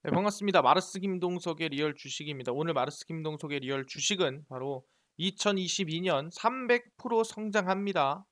네, 반갑습니다. 마르스 김동석의 리얼 주식입니다. 오늘 마르스 김동석의 리얼 주식은 바로 2022년 300% 성장합니다.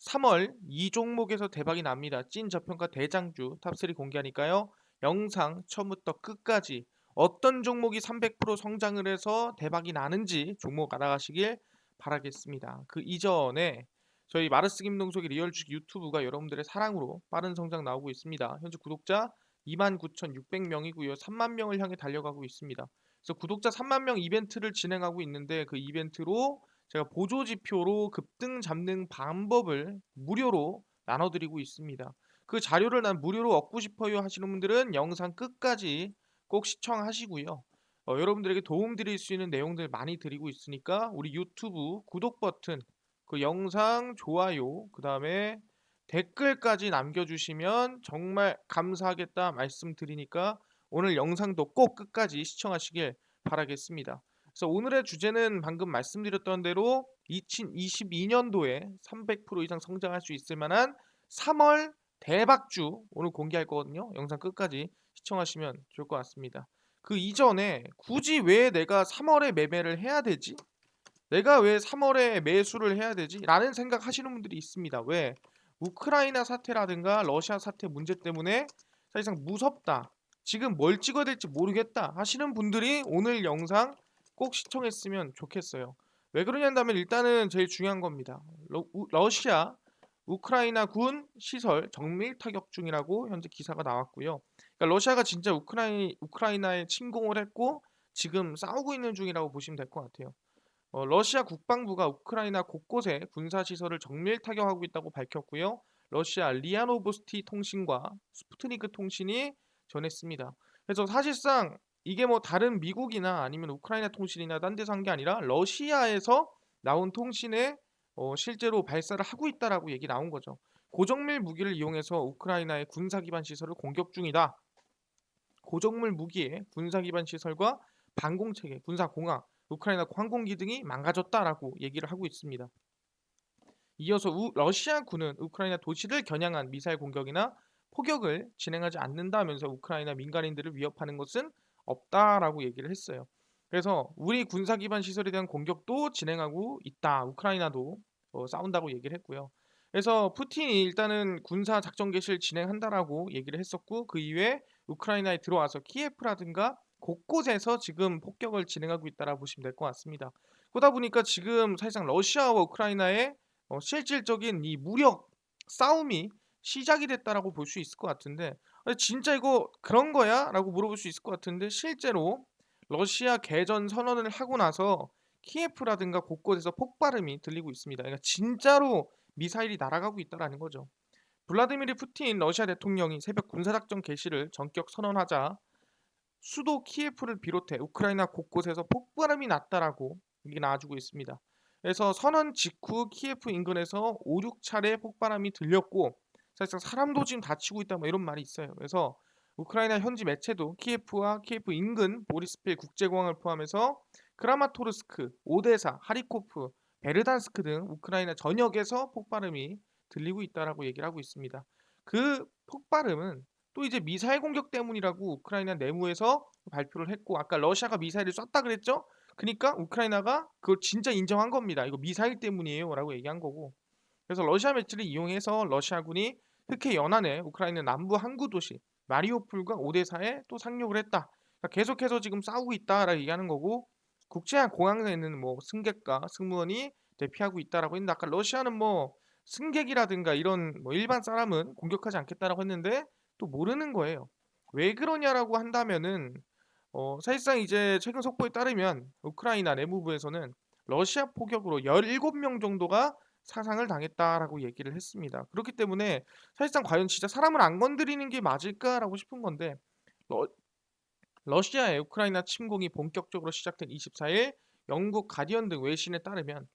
3월 이 종목에서 대박이 납니다. 찐 저평가 대장주 탑3 공개하니까요. 영상 처음부터 끝까지 어떤 종목이 300% 성장을 해서 대박이 나는지 종목 알아가시길 바라겠습니다. 그 이전에 저희 마르스 김동석의 리얼 주식 유튜브가 여러분들의 사랑으로 빠른 성장 나오고 있습니다. 현재 구독자 29,600명이고요. 3만 명을 향해 달려가고 있습니다. 그래서 구독자 3만 명 이벤트를 진행하고 있는데 그 이벤트로 제가 보조 지표로 급등 잡는 방법을 무료로 나눠드리고 있습니다. 그 자료를 난 무료로 얻고 싶어요 하시는 분들은 영상 끝까지 꼭 시청하시고요. 여러분들에게 도움 드릴 수 있는 내용들 많이 드리고 있으니까 우리 유튜브 구독 버튼, 그 영상 좋아요, 그 다음에 댓글까지 남겨주시면 정말 감사하겠다 말씀드리니까 오늘 영상도 꼭 끝까지 시청하시길 바라겠습니다. 그래서 오늘의 주제는 방금 말씀드렸던 대로 2022년도에 300% 이상 성장할 수 있을 만한 3월 대박주 오늘 공개할 거거든요. 영상 끝까지 시청하시면 좋을 것 같습니다. 그 이전에 굳이 왜 내가 3월에 매매를 해야 되지? 내가 왜 3월에 매수를 해야 되지? 라는 생각 하시는 분들이 있습니다. 왜? 우크라이나 사태라든가 러시아 사태 문제 때문에 사실상 무섭다. 지금 뭘 찍어야 될지 모르겠다 하시는 분들이 오늘 영상 꼭 시청했으면 좋겠어요. 왜 그러냐면 일단은 제일 중요한 겁니다. 러시아 우크라이나 군 시설 정밀 타격 중이라고 현재 기사가 나왔고요. 그러니까 러시아가 진짜 우크라이나에 침공을 했고 지금 싸우고 있는 중이라고 보시면 될 것 같아요. 러시아 국방부가 우크라이나 곳곳에 군사시설을 정밀 타격하고 있다고 밝혔고요. 러시아 리아 노보스티 통신과 스푸트니크 통신이 전했습니다. 그래서 사실상 이게 뭐 다른 미국이나 아니면 우크라이나 통신이나 딴 데서 한 게 아니라 러시아에서 나온 통신에 실제로 발사를 하고 있다라고 얘기 나온 거죠. 고정밀 무기를 이용해서 우크라이나의 군사 기반 시설을 공격 중이다. 고정물 무기의 군사 기반 시설과 방공 체계, 군사 공학, 우크라이나 항공기 등이 망가졌다라고 얘기를 하고 있습니다. 이어서 러시아군은 우크라이나 도시를 겨냥한 미사일 공격이나 포격을 진행하지 않는다면서 우크라이나 민간인들을 위협하는 것은 없다라고 얘기를 했어요. 그래서 우리 군사 기반 시설에 대한 공격도 진행하고 있다. 우크라이나도 싸운다고 얘기를 했고요. 그래서 푸틴이 일단은 군사 작전 개시를 진행한다라고 얘기를 했었고 그 이후에 우크라이나에 들어와서 키예프라든가 곳곳에서 지금 폭격을 진행하고 있다라고 보시면 될 것 같습니다. 그러다 보니까 지금 사실상 러시아와 우크라이나의 실질적인 이 무력 싸움이 시작이 됐다라고 볼 수 있을 것 같은데 진짜 이거 그런 거야? 라고 물어볼 수 있을 것 같은데 실제로 러시아 개전 선언을 하고 나서 키예프라든가 곳곳에서 폭발음이 들리고 있습니다. 그러니까 진짜로 미사일이 날아가고 있다라는 거죠. 블라디미르 푸틴 러시아 대통령이 새벽 군사작전 개시를 전격 선언하자 수도 키예프를 비롯해 우크라이나 곳곳에서 폭발음이 났다라고 얘기 나와주고 있습니다. 그래서 선언 직후 키예프 인근에서 5, 6차례 폭발음이 들렸고 사실상 사람도 지금 다치고 있다 뭐 이런 말이 있어요. 그래서 우크라이나 현지 매체도 키예프와 키예프 인근 보리스필 국제공항을 포함해서 크라마토르스크, 오데사, 하리코프, 베르단스크 등 우크라이나 전역에서 폭발음이 들리고 있다라고 얘기를 하고 있습니다. 그 폭발음은 또 이제 미사일 공격 때문이라고 우크라이나 내무에서 발표를 했고 아까 러시아가 미사일을 쐈다 그랬죠? 그러니까 우크라이나가 그걸 진짜 인정한 겁니다. 이거 미사일 때문이에요라고 얘기한 거고. 그래서 러시아 매체를 이용해서 러시아군이 흑해 연안의 우크라이나 남부 항구 도시 마리오폴과 오데사에 또 상륙을 했다. 그러니까 계속해서 지금 싸우고 있다라고 얘기하는 거고 국제 공항에는 뭐 승객과 승무원이 대피하고 있다라고 했는데 아까 러시아는 뭐 승객이라든가 이런 뭐 일반 사람은 공격하지 않겠다라고 했는데 또 모르는 거예요. 왜 그러냐라고 한다면은 사실상 이제 최근 속보에 따르면 우크라이나 내무부에서는 러시아 포격으로 17명 정도가 사상을 당했다라고 얘기를 했습니다. 그렇기 때문에 사실상 과연 진짜 사람을 안 건드리는 게 맞을까라고 싶은 건데 러, 러시아의 우크라이나 침공이 본격적으로 시작된 24일 영국 가디언 등 외신에 따르면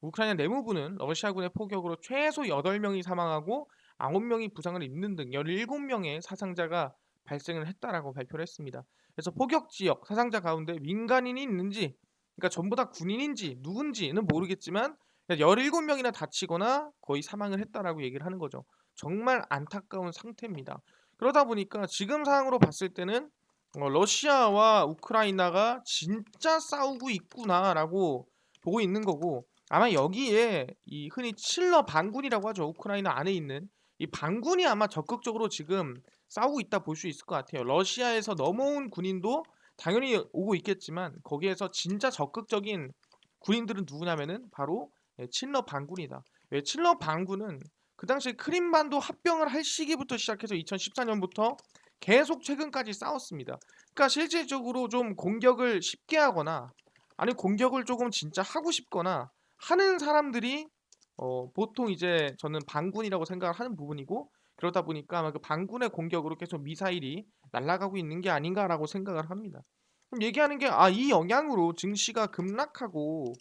우크라이나 내무부는 러시아군의 포격으로 최소 8명이 사망하고 9명이 부상을 입는 등 17명의 사상자가 발생을 했다라고 발표를 했습니다. 그래서 포격 지역 사상자 가운데 민간인이 있는지 그러니까 전부 다 군인인지 누군지는 모르겠지만 17명이나 다치거나 거의 사망을 했다라고 얘기를 하는 거죠. 정말 안타까운 상태입니다. 그러다 보니까 지금 상황으로 봤을 때는 러시아와 우크라이나가 진짜 싸우고 있구나라고 보고 있는 거고 아마 여기에 이 흔히 칠러 반군이라고 하죠. 우크라이나 안에 있는 이 반군이 아마 적극적으로 지금 싸우고 있다 볼 수 있을 것 같아요. 러시아에서 넘어온 군인도 당연히 오고 있겠지만 거기에서 진짜 적극적인 군인들은 누구냐면은 바로 칠러 반군이다. 칠러 반군은 그 당시 크림반도 합병을 할 시기부터 시작해서 2014년부터 계속 최근까지 싸웠습니다. 그러니까 실질적으로 좀 공격을 쉽게 하거나 아니 공격을 조금 진짜 하고 싶거나 하는 사람들이 보통 이제 저는 반군이라고 생각을 하는 부분이고 그러다 보니까 아마 그 반군의 공격으로 계속 미사일이 날아가고 있는 게 아닌가라고 생각을 합니다. 그럼 얘기하는 게 이 영향으로 증시가 급락하고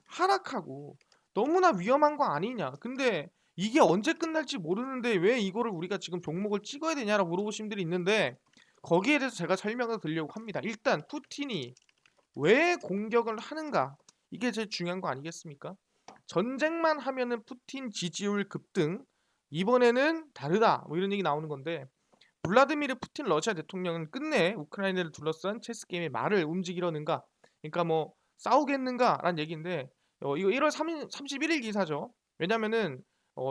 하락하고 너무나 위험한 거 아니냐. 근데 이게 언제 끝날지 모르는데 왜 이거를 우리가 지금 종목을 찍어야 되냐라고 물어보신 분들이 있는데 거기에 대해서 제가 설명을 드리려고 합니다. 일단 푸틴이 왜 공격을 하는가? 이게 제일 중요한 거 아니겠습니까? 전쟁만 하면은 푸틴 지지율 급등. 이번에는 다르다. 뭐 이런 얘기 나오는 건데 블라디미르 푸틴 러시아 대통령은 끝내 우크라이나를 둘러싼 체스 게임의 말을 움직이려는가? 그러니까 뭐 싸우겠는가라는 얘기인데 이거 1월 31일 기사죠. 왜냐면은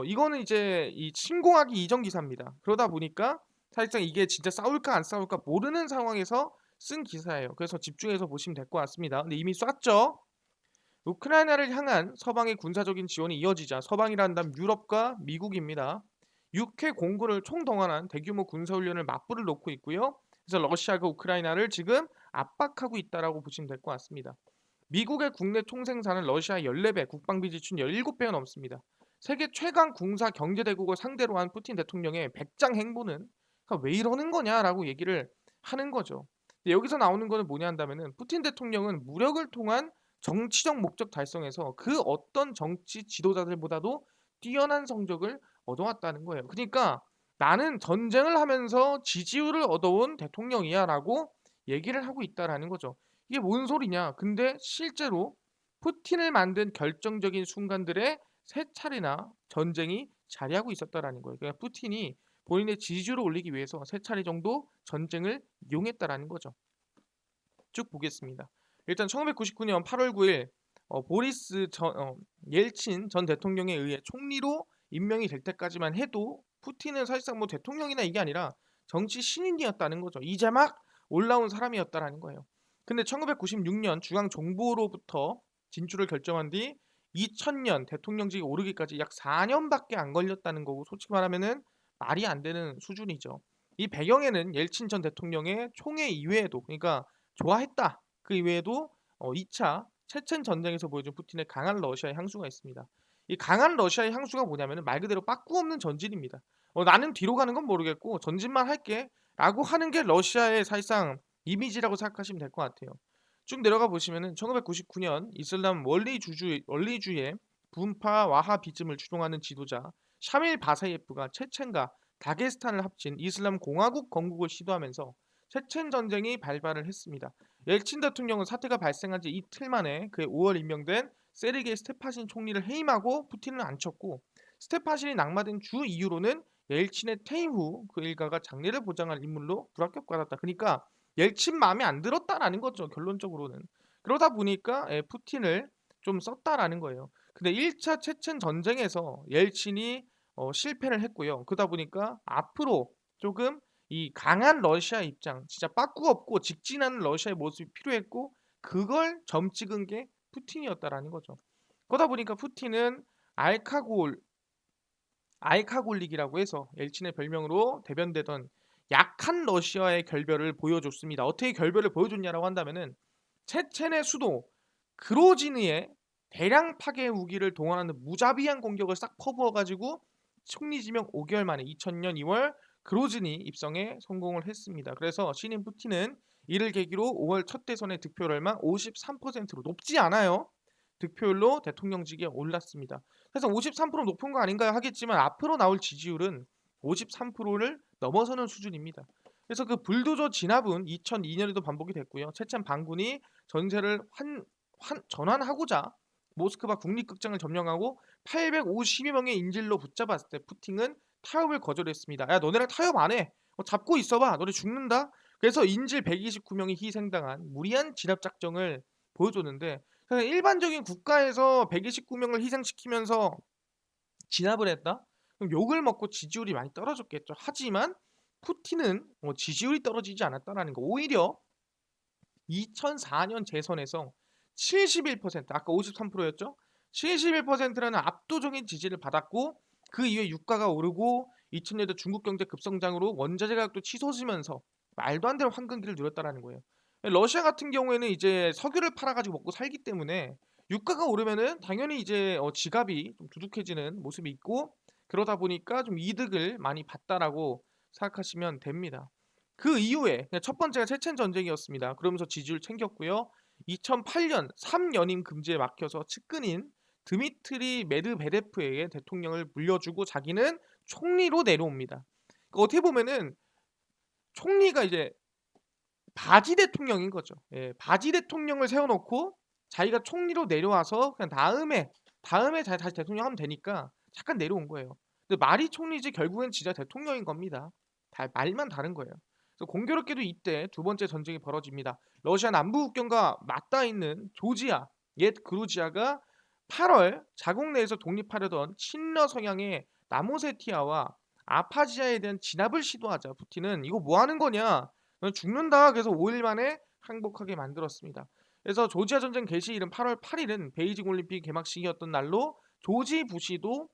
이거는 이제 이 침공하기 이전 기사입니다. 그러다 보니까 사실상 이게 진짜 싸울까 안 싸울까 모르는 상황에서 쓴 기사예요. 그래서 집중해서 보시면 될 것 같습니다. 근데 이미 쐈죠. 우크라이나를 향한 서방의 군사적인 지원이 이어지자 서방이라 한다면 유럽과 미국입니다. 6회 공군을 총동원한 대규모 군사훈련을 맞불을 놓고 있고요. 그래서 러시아가 우크라이나를 지금 압박하고 있다라고 보시면 될 것 같습니다. 미국의 국내 총생산은 러시아 14배, 국방비 지출 17배가 넘습니다. 세계 최강 군사 경제대국을 상대로 한 푸틴 대통령의 백장 행보는 그러니까 왜 이러는 거냐라고 얘기를 하는 거죠. 근데 여기서 나오는 거는 뭐냐 한다면은 푸틴 대통령은 무력을 통한 정치적 목적 달성에서 그 어떤 정치 지도자들보다도 뛰어난 성적을 얻어왔다는 거예요. 그러니까 나는 전쟁을 하면서 지지율을 얻어온 대통령이야라고 얘기를 하고 있다라는 거죠. 이게 뭔 소리냐? 근데 실제로 푸틴을 만든 결정적인 순간들에 세 차례나 전쟁이 자리하고 있었다라는 거예요. 그러니까 푸틴이 본인의 지지율을 올리기 위해서 세 차례 정도 전쟁을 이용했다라는 거죠. 쭉 보겠습니다. 일단 1999년 8월 9일 보리스 옐친 전 대통령에 의해 총리로 임명이 될 때까지만 해도 푸틴은 사실상 뭐 대통령이나 이게 아니라 정치 신인이었다는 거죠. 이제 막 올라온 사람이었다라는 거예요. 근데 1996년 중앙 정부로부터 진출을 결정한 뒤 2000년 대통령직에 오르기까지 약 4년밖에 안 걸렸다는 거고 솔직히 말하면은 말이 안 되는 수준이죠. 이 배경에는 옐친 전 대통령의 총애 이외에도 그러니까 좋아했다. 그 이외에도 2차 체첸 전쟁에서 보여준 푸틴의 강한 러시아의 향수가 있습니다. 이 강한 러시아의 향수가 뭐냐면 말 그대로 빠꾸 없는 전진입니다. 나는 뒤로 가는 건 모르겠고 전진만 할게 라고 하는 게 러시아의 사실상 이미지라고 생각하시면 될 것 같아요. 쭉 내려가 보시면은 1999년 이슬람 원리주의의 분파 와하비즘을 추종하는 지도자 샤밀 바사예프가 체첸과 다게스탄을 합친 이슬람 공화국 건국을 시도하면서 체첸 전쟁이 발발을 했습니다. 옐친 대통령은 사태가 발생한 지 이틀 만에 그해 5월 임명된 세르게이 스테파신 총리를 해임하고 푸틴을 앉혔고 스테파신이 낙마된 주 이유로는 옐친의 퇴임 후 그 일가가 장례를 보장할 인물로 불합격받았다. 그러니까 옐친 마음에 안 들었다라는 거죠. 결론적으로는. 그러다 보니까 푸틴을 좀 썼다라는 거예요. 근데 1차 체첸 전쟁에서 옐친이 실패를 했고요. 그러다 보니까 앞으로 조금 이 강한 러시아 입장, 진짜 빠꾸 없고 직진하는 러시아의 모습이 필요했고 그걸 점 찍은 게 푸틴이었다라는 거죠. 그러다 보니까 푸틴은 알카골 알카골릭이라고 해서 엘친의 별명으로 대변되던 약한 러시아의 결별을 보여줬습니다. 어떻게 결별을 보여줬냐라고 한다면은 체첸의 수도 그로지느에 대량 파괴 무기를 동원하는 무자비한 공격을 싹 퍼부어가지고 총리 지명 5개월 만에 2000년 2월 그로즈니 입성에 성공을 했습니다. 그래서 신인 푸틴은 이를 계기로 5월 첫 대선의 득표율만 53%로 높지 않아요. 득표율로 대통령직에 올랐습니다. 그래서 53% 높은 거 아닌가요? 하겠지만 앞으로 나올 지지율은 53%를 넘어서는 수준입니다. 그래서 그 불도저 진압은 2002년에도 반복이 됐고요. 체첸 반군이 전세를 전환하고자 모스크바 국립극장을 점령하고 852 명의 인질로 붙잡았을 때 푸틴은 타협을 거절했습니다. 야 너네랑 타협 안 해. 잡고 있어봐. 너네 죽는다. 그래서 인질 129명이 희생당한 무리한 진압 작전을 보여줬는데 사실 일반적인 국가에서 129명을 희생시키면서 진압을 했다? 그럼 욕을 먹고 지지율이 많이 떨어졌겠죠. 하지만 푸틴은 지지율이 떨어지지 않았다라는 거. 오히려 2004년 재선에서 71%, 아까 53%였죠? 71%라는 압도적인 지지를 받았고 그 이후에 유가가 오르고 2000년대 중국 경제 급성장으로 원자재 가격도 치솟으면서 말도 안 되는 황금기를 누렸다라는 거예요. 러시아 같은 경우에는 이제 석유를 팔아가지고 먹고 살기 때문에 유가가 오르면은 당연히 이제 지갑이 좀 두둑해지는 모습이 있고 그러다 보니까 좀 이득을 많이 봤다라고 생각하시면 됩니다. 그 이후에 첫 번째가 체첸 전쟁이었습니다. 그러면서 지지율 챙겼고요. 2008년 3연임 금지에 막혀서 측근인 드미트리 메드베데프에게 대통령을 물려주고 자기는 총리로 내려옵니다. 그러니까 어떻게 보면은 총리가 이제 바지 대통령인 거죠. 예, 바지 대통령을 세워놓고 자기가 총리로 내려와서 그냥 다음에 다시 대통령 하면 되니까 잠깐 내려온 거예요. 근데 말이 총리지 결국엔 진짜 대통령인 겁니다. 다 말만 다른 거예요. 그래서 공교롭게도 이때 두 번째 전쟁이 벌어집니다. 러시아 남부 국경과 맞닿아 있는 조지아, 옛 그루지아가 8월 자국 내에서 독립하려던 친러 성향의 나모세티아와 아파지아에 대한 진압을 시도하자 푸틴은 이거 뭐 하는 거냐? 넌 죽는다. 그래서 5일 만에 항복하게 만들었습니다. 그래서 조지아 전쟁 개시일은 8월 8일은 베이징 올림픽 개막식이었던 날로 조지 부시도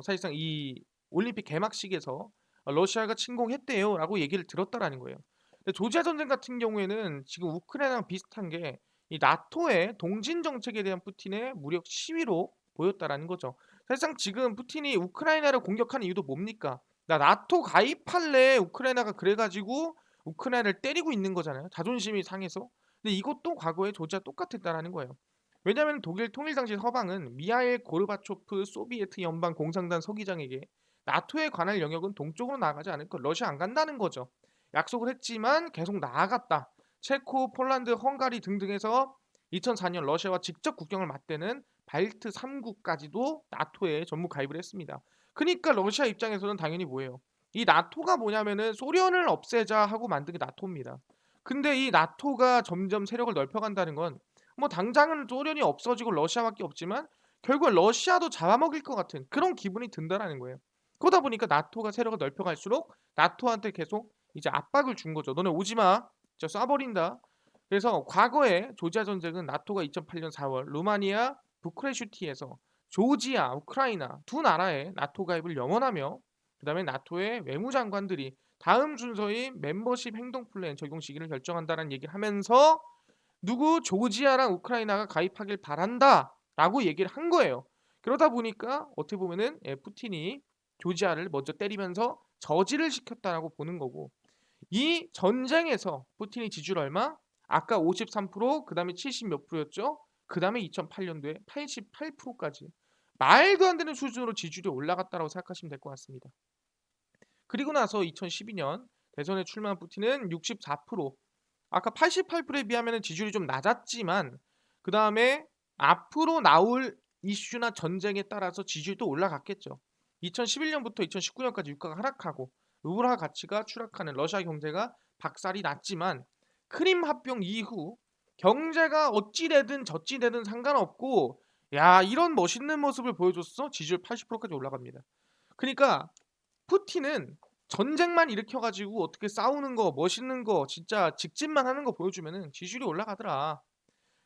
사실상 이 올림픽 개막식에서 러시아가 침공했대요라고 얘기를 들었다라는 거예요. 근데 조지아 전쟁 같은 경우에는 지금 우크라이나랑 비슷한 게 이 나토의 동진 정책에 대한 푸틴의 무력 시위로 보였다라는 거죠. 사실상 지금 푸틴이 우크라이나를 공격하는 이유도 뭡니까? 나 나토 가입할래 우크라이나가 그래가지고 우크라이나를 때리고 있는 거잖아요. 자존심이 상해서. 근데 이것도 과거에 조지아 똑같았다라는 거예요. 왜냐하면 독일 통일 당시 서방은 미하일 고르바초프 소비에트 연방 공산당 서기장에게 나토에 관할 영역은 동쪽으로 나아가지 않을 것, 러시아 안 간다는 거죠. 약속을 했지만 계속 나아갔다. 체코, 폴란드, 헝가리 등등에서 2004년 러시아와 직접 국경을 맞대는 발트 3국까지도 나토에 전부 가입을 했습니다. 그러니까 러시아 입장에서는 당연히 뭐예요? 이 나토가 뭐냐면은 소련을 없애자 하고 만든 게 나토입니다. 근데 이 나토가 점점 세력을 넓혀간다는 건 뭐 당장은 소련이 없어지고 러시아밖에 없지만 결국 러시아도 잡아먹일 것 같은 그런 기분이 든다라는 거예요. 그러다 보니까 나토가 세력을 넓혀갈수록 나토한테 계속 이제 압박을 준 거죠. 너네 오지 마. 진짜 쏴버린다. 그래서 과거에 조지아 전쟁은 나토가 2008년 4월 루마니아 부크레슈티에서 조지아, 우크라이나 두 나라의 나토 가입을 영원하며 그다음에 나토의 외무장관들이 다음 순서인 멤버십 행동 플랜 적용 시기를 결정한다는 얘기를 하면서 누구 조지아랑 우크라이나가 가입하길 바란다라고 얘기를 한 거예요. 그러다 보니까 어떻게 보면은 푸틴이 조지아를 먼저 때리면서 저지를 시켰다라고 보는 거고 이 전쟁에서 푸틴이 지지율 얼마? 아까 53% 그다음에 70 몇 프로였죠? 그다음에 2008년도에 88%까지 말도 안 되는 수준으로 지지율이 올라갔다라고 생각하시면 될 것 같습니다. 그리고 나서 2012년 대선에 출마한 푸틴은 64%, 아까 88%에 비하면 지지율이 좀 낮았지만 그 다음에 앞으로 나올 이슈나 전쟁에 따라서 지지율도 올라갔겠죠. 2011년부터 2019년까지 유가가 하락하고 루블화 가치가 추락하는 러시아 경제가 박살이 났지만 크림 합병 이후 경제가 어찌 되든 저찌 되든 상관없고 야 이런 멋있는 모습을 보여줬어 지지율 80%까지 올라갑니다. 그러니까 푸틴은 전쟁만 일으켜가지고 어떻게 싸우는 거 멋있는 거 진짜 직진만 하는 거 보여주면은 지지율이 올라가더라.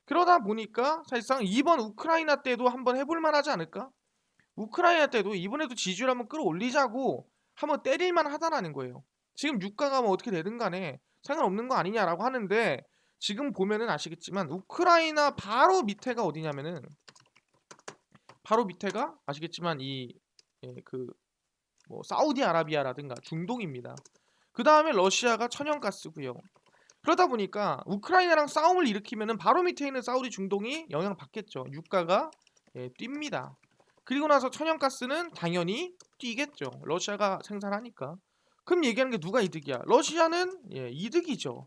그러다 보니까 사실상 이번 우크라이나 때도 한번 해볼 만하지 않을까? 우크라이나 때도 이번에도 지지율 한번 끌어올리자고 한번 때릴만 하다라는 거예요. 지금 유가가 뭐 어떻게 되든 간에 상관없는 거 아니냐라고 하는데 지금 보면은 아시겠지만 우크라이나 바로 밑에가 어디냐면은 바로 밑에가 아시겠지만 뭐 사우디아라비아라든가 중동입니다. 그 다음에 러시아가 천연가스고요. 그러다 보니까 우크라이나랑 싸움을 일으키면은 바로 밑에 있는 사우디 중동이 영향 받겠죠. 유가가 뜁니다. 그리고 나서 천연가스는 당연히 뛰겠죠. 러시아가 생산하니까. 그럼 얘기하는 게 누가 이득이야? 러시아는 이득이죠.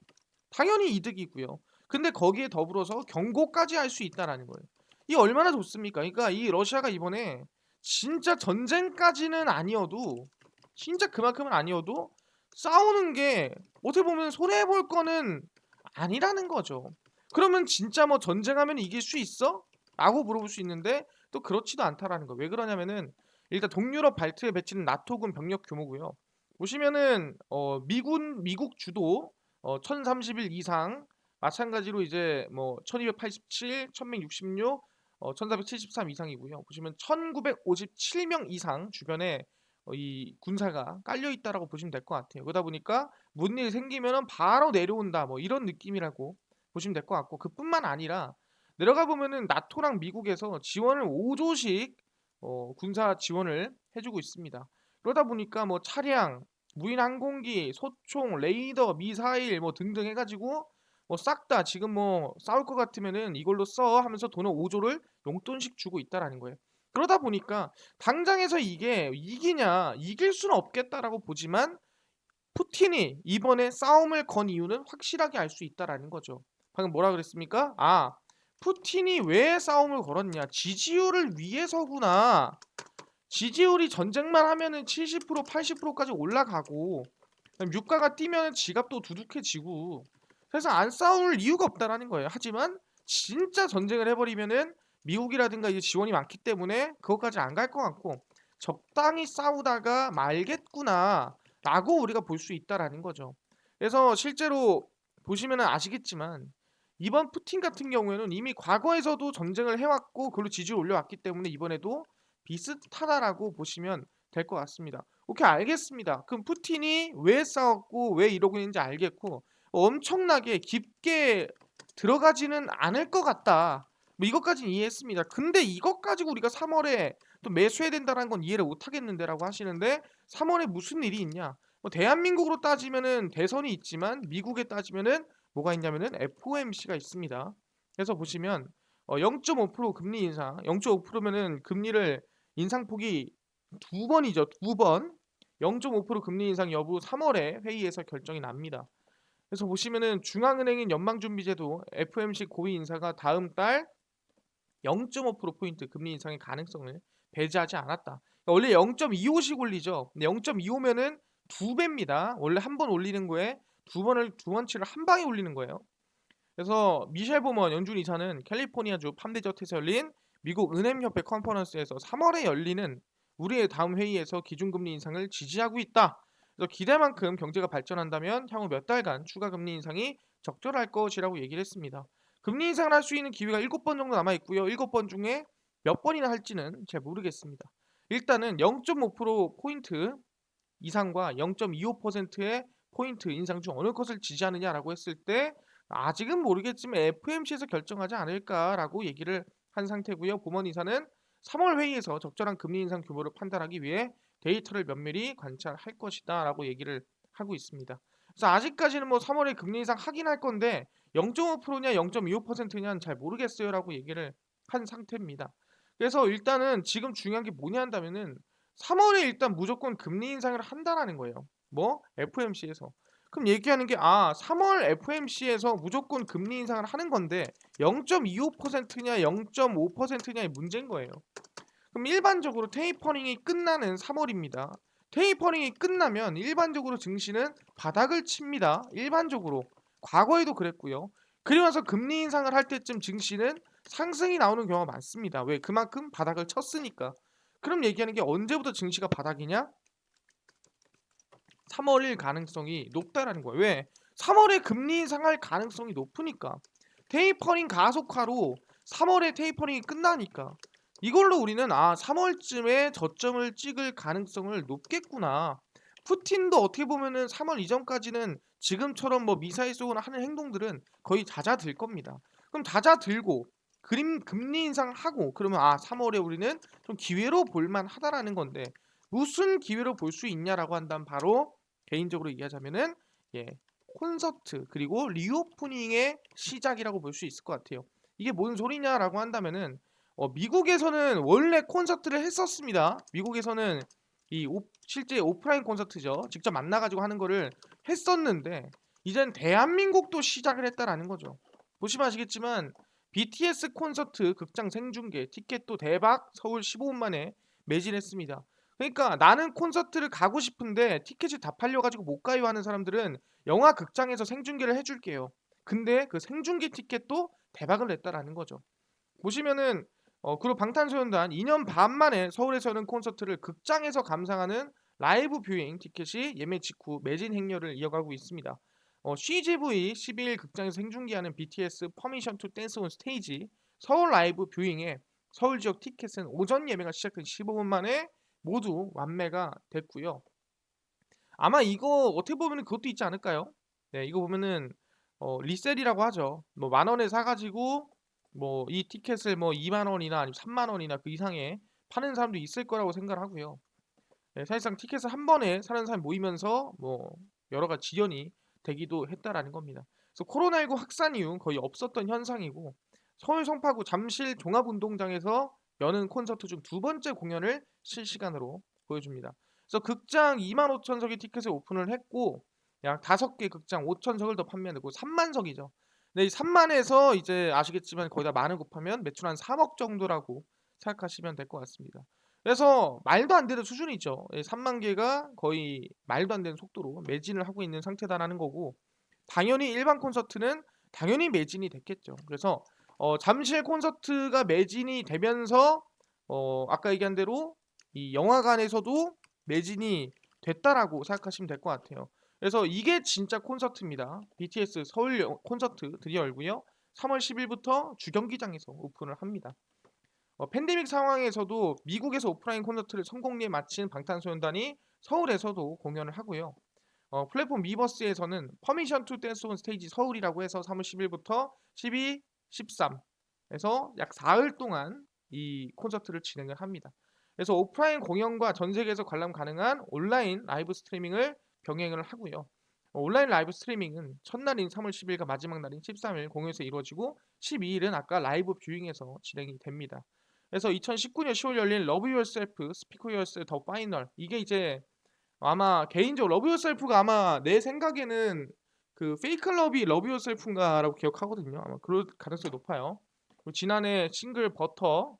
당연히 이득이고요. 근데 거기에 더불어서 경고까지 할 수 있다라는 거예요. 이 얼마나 좋습니까? 그러니까 이 러시아가 이번에 진짜 전쟁까지는 아니어도 진짜 그만큼은 아니어도 싸우는 게 어떻게 보면 손해볼 거는 아니라는 거죠. 그러면 진짜 뭐 전쟁하면 이길 수 있어? 라고 물어볼 수 있는데 또 그렇지도 않다라는 거예요. 왜 그러냐면은 일단 동유럽 발트에 배치된 나토군 병력 규모고요. 보시면은 미국 주도 1031 이상, 마찬가지로 이제 뭐 1287, 1166, 1473 이상이고요. 보시면 1957명 이상 주변에 이 군사가 깔려 있다라고 보시면 될 것 같아요. 그러다 보니까 무슨 일 생기면은 바로 내려온다 뭐 이런 느낌이라고 보시면 될 것 같고, 그뿐만 아니라 내려가 보면은 나토랑 미국에서 지원을 5조씩 군사 지원을 해주고 있습니다. 그러다 보니까 뭐 차량, 무인 항공기, 소총, 레이더, 미사일 뭐 등등 해가지고 뭐 싹 다 지금 뭐 싸울 것 같으면은 이걸로 써 하면서 돈을 5조를 용돈씩 주고 있다라는 거예요. 그러다 보니까 당장에서 이게 이기냐, 이길 수는 없겠다라고 보지만 푸틴이 이번에 싸움을 건 이유는 확실하게 알 수 있다라는 거죠. 방금 뭐라 그랬습니까? 푸틴이 왜 싸움을 걸었냐? 지지율을 위해서구나. 지지율이 전쟁만 하면은 70% 80%까지 올라가고, 유가가 뛰면 지갑도 두둑해지고, 그래서 안 싸울 이유가 없다라는 거예요. 하지만 진짜 전쟁을 해버리면은 미국이라든가 이제 지원이 많기 때문에 그것까지 안 갈 것 같고, 적당히 싸우다가 말겠구나 라고 우리가 볼 수 있다라는 거죠. 그래서 실제로 보시면은 아시겠지만 이번 푸틴 같은 경우에는 이미 과거에서도 전쟁을 해왔고 그걸로 지지를 올려왔기 때문에 이번에도 비슷하다라고 보시면 될 것 같습니다. 오케이, 알겠습니다. 그럼 푸틴이 왜 싸웠고 왜 이러고 있는지 알겠고, 엄청나게 깊게 들어가지는 않을 것 같다. 뭐 이것까지는 이해했습니다. 근데 이것 가지고 우리가 3월에 또 매수해야 된다는 건 이해를 못 하겠는데라고 하시는데, 3월에 무슨 일이 있냐? 뭐 대한민국으로 따지면은 대선이 있지만 미국에 따지면은 뭐가 있냐면은 FOMC가 있습니다. 그래서 보시면 0.5% 금리 인상, 0.5%면은 금리를 인상폭이 두 번이죠. 두 번. 0.5% 금리 인상 여부 3월에 회의에서 결정이 납니다. 그래서 보시면은 중앙은행인 연방준비제도 FOMC 고위 인사가 다음 달 0.5%포인트 금리 인상의 가능성을 배제하지 않았다. 그러니까 원래 0.25씩 올리죠. 근데 0.25면은 두 배입니다. 원래 한 번 올리는 거에 두 번치를 한 방에 올리는 거예요. 그래서 미셸 보먼 연준 이사는 캘리포니아주 팜데저트에서 열린 미국 은행협회 컨퍼런스에서 3월에 열리는 우리의 다음 회의에서 기준금리 인상을 지지하고 있다. 그래서 기대만큼 경제가 발전한다면 향후 몇 달간 추가 금리 인상이 적절할 것이라고 얘기를 했습니다. 금리 인상을 할 수 있는 기회가 7번 정도 남아 있고요. 7번 중에 몇 번이나 할지는 잘 모르겠습니다. 일단은 0.5%포인트 이상과 0.25%의 포인트 인상 중 어느 것을 지지하느냐라고 했을 때 아직은 모르겠지만 FOMC에서 결정하지 않을까라고 얘기를 한 상태고요. 보먼 이사는 3월 회의에서 적절한 금리 인상 규모를 판단하기 위해 데이터를 면밀히 관찰할 것이다라고 얘기를 하고 있습니다. 그래서 아직까지는 뭐 3월에 금리 인상 하긴 할 건데 0.5%냐 0.25%냐는 잘 모르겠어요라고 얘기를 한 상태입니다. 그래서 일단은 지금 중요한 게 뭐냐 한다면은 3월에 일단 무조건 금리 인상을 한다라는 거예요. 뭐 FOMC에서. 그럼 얘기하는 게 3월 FOMC에서 무조건 금리 인상을 하는 건데 0.25%냐 0.5%냐의 문제인 거예요. 그럼 일반적으로 테이퍼링이 끝나는 3월입니다. 테이퍼링이 끝나면 일반적으로 증시는 바닥을 칩니다. 일반적으로. 과거에도 그랬고요. 그리고 나서 금리 인상을 할 때쯤 증시는 상승이 나오는 경우가 많습니다. 왜? 그만큼 바닥을 쳤으니까. 그럼 얘기하는 게 언제부터 증시가 바닥이냐? 3월일 가능성이 높다라는 거예요. 왜? 3월에 금리 인상할 가능성이 높으니까. 테이퍼링 가속화로 3월에 테이퍼링이 끝나니까. 이걸로 우리는 3월쯤에 저점을 찍을 가능성을 높겠구나. 푸틴도 어떻게 보면은 3월 이전까지는 지금처럼 뭐 미사일 쏘거나 하는 행동들은 거의 잦아들 겁니다. 그럼 잦아들고 금리 인상하고 그러면 3월에 우리는 좀 기회로 볼만 하다라는 건데, 무슨 기회로 볼 수 있냐라고 한다면 바로 개인적으로 얘기하자면은 예, 콘서트 그리고 리오프닝의 시작이라고 볼 수 있을 것 같아요. 이게 뭔 소리냐라고 한다면은 미국에서는 원래 콘서트를 했었습니다. 미국에서는 실제 오프라인 콘서트죠. 직접 만나가지고 하는 거를 했었는데 이젠 대한민국도 시작을 했다라는 거죠. 보시면 아시겠지만 BTS 콘서트 극장 생중계 티켓도 대박 서울 15분 만에 매진했습니다. 그러니까 나는 콘서트를 가고 싶은데 티켓이 다 팔려 가지고 못 가요 하는 사람들은 영화 극장에서 생중계를 해 줄게요. 근데 그 생중계 티켓도 대박을 냈다라는 거죠. 보시면은 그리고 방탄소년단 2년 반 만에 서울에서 는 콘서트를 극장에서 감상하는 라이브 뷰잉 티켓이 예매 직후 매진 행렬을 이어가고 있습니다. CGV 12일 극장에서 생중계하는 BTS 퍼미션 투 댄스 온 스테이지 서울 라이브 뷰잉에 서울 지역 티켓은 오전 예매가 시작된 15분 만에 모두 완매가 됐고요. 아마 이거 어떻게 보면 그것도 있지 않을까요? 네, 이거 보면은 리셀이라고 하죠. 뭐 만 원에 사가지고 뭐 이 티켓을 뭐 2만 원이나 아니면 3만 원이나 그 이상에 파는 사람도 있을 거라고 생각을 하고요. 네, 사실상 티켓을 한 번에 사는 사람이 모이면서 뭐 여러 가지 지연이 되기도 했다라는 겁니다. 그래서 코로나19 확산 이후 거의 없었던 현상이고 서울 송파구 잠실 종합운동장에서 여는 콘서트 중 두 번째 공연을 실시간으로 보여줍니다. 그래서 극장 2만 5천 석의 티켓을 오픈을 했고 약 5개 극장 5천 석을 더 판매하고 3만 석이죠. 근데 이 3만에서 이제 아시겠지만 거의 다 만을 곱하면 매출 한 3억 정도라고 생각하시면 될 것 같습니다. 그래서 말도 안 되는 수준이죠. 3만 개가 거의 말도 안 되는 속도로 매진을 하고 있는 상태다라는 거고 당연히 일반 콘서트는 당연히 매진이 됐겠죠. 그래서 잠실 콘서트가 매진이 되면서 아까 얘기한 대로 이 영화관에서도 매진이 됐다라고 생각하시면 될 것 같아요. 그래서 이게 진짜 콘서트입니다. BTS 서울 콘서트 드디어 열고요. 3월 10일부터 주경기장에서 오픈을 합니다. 팬데믹 상황에서도 미국에서 오프라인 콘서트를 성공리에 마친 방탄소년단이 서울에서도 공연을 하고요. 플랫폼 미버스에서는 퍼미션 투 댄스 온 스테이지 서울이라고 해서 3월 10일부터 12, 13에서 약 4일 동안 이 콘서트를 진행을 합니다. 그래서 오프라인 공연과 전 세계에서 관람 가능한 온라인 라이브 스트리밍을 병행을 하고요. 온라인 라이브 스트리밍은 첫날인 3월 10일과 마지막 날인 13일 공연에서 이루어지고 12일은 아까 라이브 뷰잉에서 진행이 됩니다. 그래서 2019년 10월 열린 러브 유어셀프 스피크 유어셀프 더 파이널 이게 이제 아마 개인적으로 러브 유어셀프가 아마 내 생각에는 그 페이크 러비 러브 유어셀프인가라고 기억하거든요. 아마 그럴 가능성이 높아요. 그리고 지난해 싱글 버터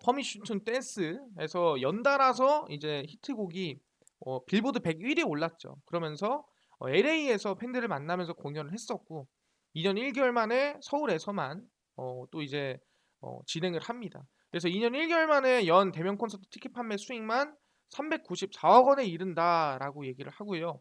퍼미션 투 댄스에서 연달아서 이제 히트곡이 빌보드 101위에 올랐죠. 그러면서 LA에서 팬들을 만나면서 공연을 했었고 2년 1개월 만에 서울에서만 또 이제 진행을 합니다. 그래서 2년 1개월 만에 연 대면 콘서트 티켓 판매 수익만 394억 원에 이른다라고 얘기를 하고요.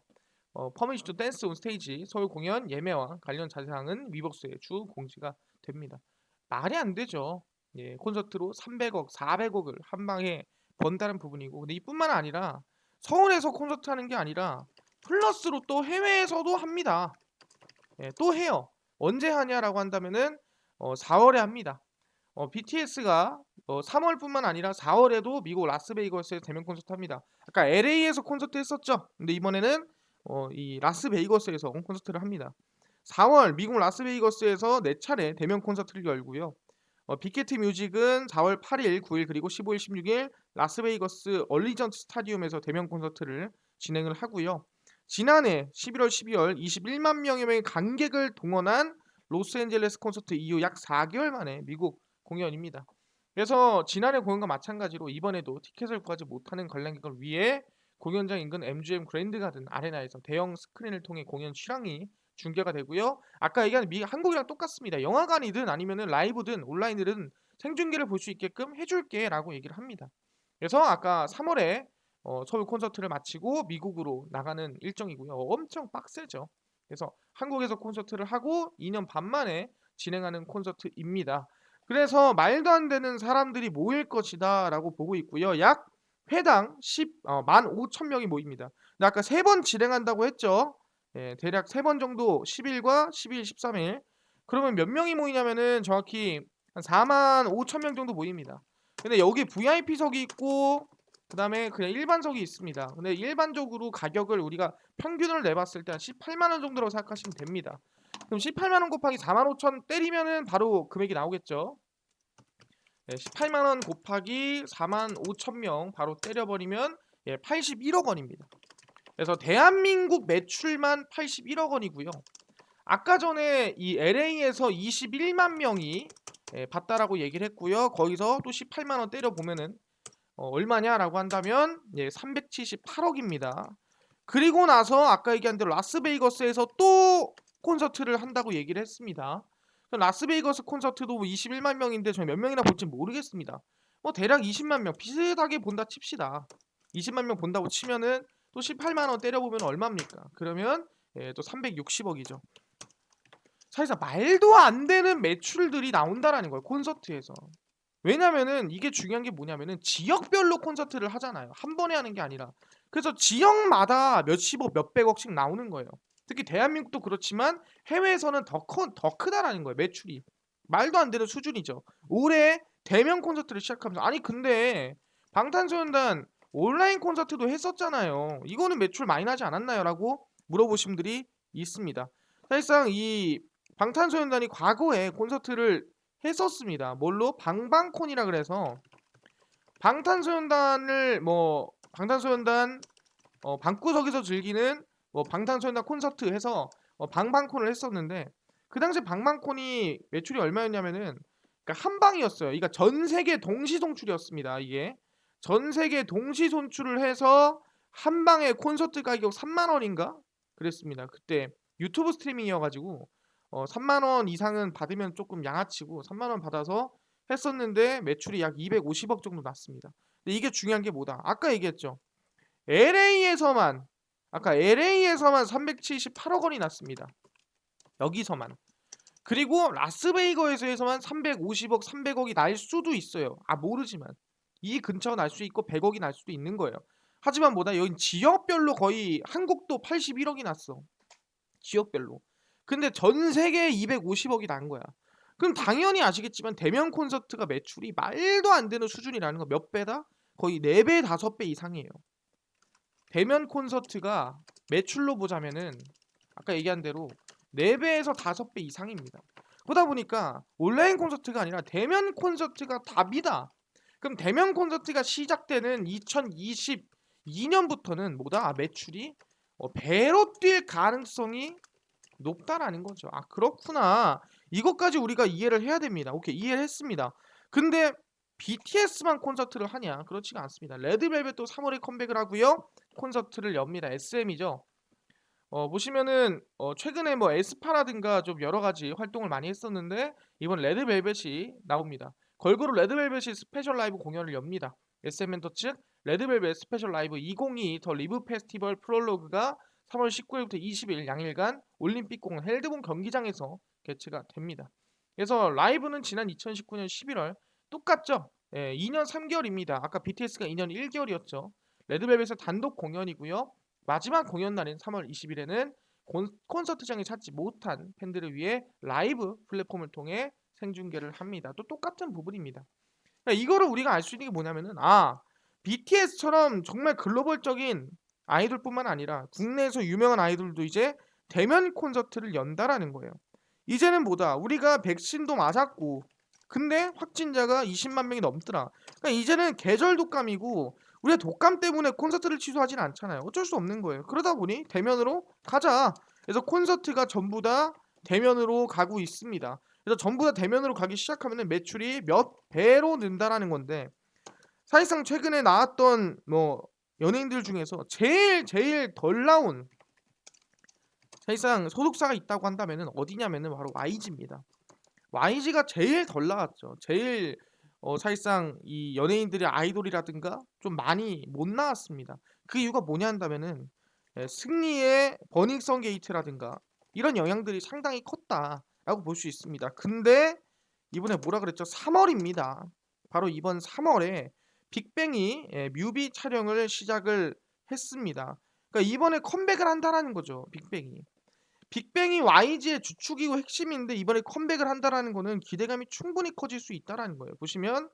퍼미션 투 댄스 온 스테이지 서울 공연 예매와 관련 자세사항은 위버스에 주 공지가 됩니다. 말이 안 되죠. 예, 콘서트로 300억, 400억을 한 방에 번다는 부분이고, 근데 이뿐만 아니라 서울에서 콘서트 하는 게 아니라 플러스로 또 해외에서도 합니다. 예, 또 해요. 언제 하냐라고 한다면은 4월에 합니다. BTS가 3월뿐만 아니라 4월에도 미국 라스베이거스에서 대면 콘서트 합니다. 아까 LA에서 콘서트 했었죠. 근데 이번에는 이 라스베이거스에서 콘서트를 합니다. 4월 미국 라스베이거스에서 4차례 대면 콘서트를 열고요. 빅히트 뮤직은 4월 8일, 9일 그리고 15일, 16일 라스베이거스 얼리전트 스타디움에서 대면 콘서트를 진행을 하고요. 지난해 11월, 12월 21만 명의 관객을 동원한 로스앤젤레스 콘서트 이후 약 4개월 만에 미국 공연입니다. 그래서 지난해 공연과 마찬가지로 이번에도 티켓을 구하지 못하는 관람객을 위해 공연장 인근 MGM 그랜드 가든 아레나에서 대형 스크린을 통해 공연 실황이 중계가 되고요. 아까 얘기한 한국이랑 똑같습니다. 영화관이든 아니면은 라이브든 온라인이든 생중계를 볼 수 있게끔 해줄게라고 얘기를 합니다. 그래서 아까 3월에 서울 콘서트를 마치고 미국으로 나가는 일정이고요. 엄청 빡세죠. 그래서 한국에서 콘서트를 하고 2년 반 만에 진행하는 콘서트입니다. 그래서 말도 안 되는 사람들이 모일 것이다라고 보고 있고요. 약 회당 15,000명이 모입니다. 근데 아까 3번 진행한다고 했죠. 예, 대략 3번 정도 10일과 12일, 13일. 그러면 몇 명이 모이냐면은 정확히 한 45,000명 정도 모입니다. 근데 여기 VIP석이 있고 그다음에 그냥 일반석이 있습니다. 근데 일반적으로 가격을 우리가 평균을 내봤을 때 한 18만 원 정도라고 생각하시면 됩니다. 그럼 18만 원 곱하기 45,000 때리면은 바로 금액이 나오겠죠. 네, 18만 원 곱하기 45,000명 바로 때려버리면 81억 원입니다. 그래서 대한민국 매출만 81억 원이고요. 아까 전에 이 LA에서 21만 명이 봤다라고 얘기를 했고요. 거기서 또 18만 원 때려 보면은 얼마냐라고 한다면 378억입니다. 그리고 나서 아까 얘기한 대로 라스베이거스에서 또 콘서트를 한다고 얘기를 했습니다. 라스베이거스 콘서트도 21만 명인데 저희 몇 명이나 볼지 모르겠습니다. 대략 20만 명 비슷하게 본다 칩시다. 20만 명 본다고 치면은 또 18만 원 때려보면 얼마입니까? 그러면 또 360억이죠. 사실상 말도 안 되는 매출들이 나온다라는 거예요. 콘서트에서. 왜냐면은 이게 중요한 게 뭐냐면은 지역별로 콘서트를 하잖아요. 한 번에 하는 게 아니라. 그래서 지역마다 몇십억, 몇백억씩 나오는 거예요. 특히 대한민국도 그렇지만 해외에서는 더 크다라는 거예요. 매출이. 말도 안 되는 수준이죠. 올해 대면 콘서트를 시작하면서 아니 근데 방탄소년단 온라인 콘서트도 했었잖아요. 이거는 매출 많이 나지 않았나요? 라고 물어보신 분들이 있습니다. 사실상 이 방탄소년단이 과거에 콘서트를 했었습니다. 뭘로? 방방콘이라 그래서 방탄소년단을 방탄소년단 방구석에서 즐기는 방탄소년단 콘서트 해서 방방콘을 했었는데 그 당시 방방콘이 매출이 얼마였냐면은 그러니까 한 방이었어요. 그러니까 전 세계 동시 송출이었습니다. 이게 전 세계 동시 송출을 해서 한 방에 콘서트 가격 3만 원인가 그랬습니다. 그때 유튜브 스트리밍이어가지고 3만 원 이상은 받으면 조금 양아치고 3만 원 받아서 했었는데 매출이 약 250억 정도 났습니다. 근데 이게 중요한 게 뭐다? 아까 얘기했죠. LA에서만 아까 LA에서만 378억 원이 났습니다. 여기서만. 그리고 라스베이거스에서만 350억, 300억이 날 수도 있어요. 모르지만 이 근처 날 수 있고 100억이 날 수도 있는 거예요. 하지만 뭐다? 여기 지역별로 거의 한국도 81억이 났어. 지역별로. 근데 전 세계에 250억이 난 거야. 그럼 당연히 아시겠지만 대면 콘서트가 매출이 말도 안 되는 수준이라는 거 몇 배다? 거의 4배, 5배 이상이에요. 대면 콘서트가 매출로 보자면은 아까 얘기한 대로 4배에서 5배 이상입니다. 그러다 보니까 온라인 콘서트가 아니라 대면 콘서트가 답이다. 그럼 대면 콘서트가 시작되는 2022년부터는 뭐다? 매출이 배로 뛸 가능성이 높다라는 거죠. 그렇구나. 이것까지 우리가 이해를 해야 됩니다. 오케이, 이해를 했습니다. 근데 BTS만 콘서트를 하냐? 그렇지가 않습니다. 레드벨벳도 3월에 컴백을 하고요. 콘서트를 엽니다. SM이죠. 보시면은 최근에 에스파라든가 좀 여러 가지 활동을 많이 했었는데 이번 레드벨벳이 나옵니다. 걸그룹 레드벨벳이 스페셜 라이브 공연을 엽니다. SM 엔터 측 레드벨벳 스페셜 라이브 2022 더 리브 페스티벌 프롤로그가 3월 19일부터 20일 양일간 올림픽공원 헬드본 경기장에서 개최가 됩니다. 그래서 라이브는 지난 2019년 11월 똑같죠? 2년 3개월입니다. 아까 BTS가 2년 1개월이었죠. 레드벨벳의 단독 공연이고요. 마지막 공연 날인 3월 20일에는 콘서트장에 찾지 못한 팬들을 위해 라이브 플랫폼을 통해 생중계를 합니다. 또 똑같은 부분입니다. 이거를 우리가 알 수 있는 게 뭐냐면은 BTS처럼 정말 글로벌적인 아이돌뿐만 아니라 국내에서 유명한 아이돌도 이제 대면 콘서트를 연다라는 거예요. 이제는 뭐다? 우리가 백신도 맞았고 근데 확진자가 20만 명이 넘더라. 그러니까 이제는 계절 독감이고 우리가 독감 때문에 콘서트를 취소하진 않잖아요. 어쩔 수 없는 거예요. 그러다 보니 대면으로 가자. 그래서 콘서트가 전부 다 대면으로 가고 있습니다. 그래서 전부 다 대면으로 가기 시작하면 매출이 몇 배로 는다라는 건데 사실상 최근에 나왔던 연예인들 중에서 제일 덜 나온 사실상 소속사가 있다고 한다면은 어디냐면은 바로 YG입니다. YG가 제일 덜 나왔죠. 제일 사실상 이 연예인들의 아이돌이라든가 좀 많이 못 나왔습니다. 그 이유가 뭐냐 한다면은 승리의 버닝썬 게이트라든가 이런 영향들이 상당히 컸다라고 볼 수 있습니다. 근데 이번에 뭐라 그랬죠? 3월입니다. 바로 이번 3월에 빅뱅이 뮤비 촬영을 시작을 했습니다. 그러니까 이번에 컴백을 한다라는 거죠. 빅뱅이 YG의 주축이고 핵심인데 이번에 컴백을 한다라는 거는 기대감이 충분히 커질 수 있다라는 거예요. 보시면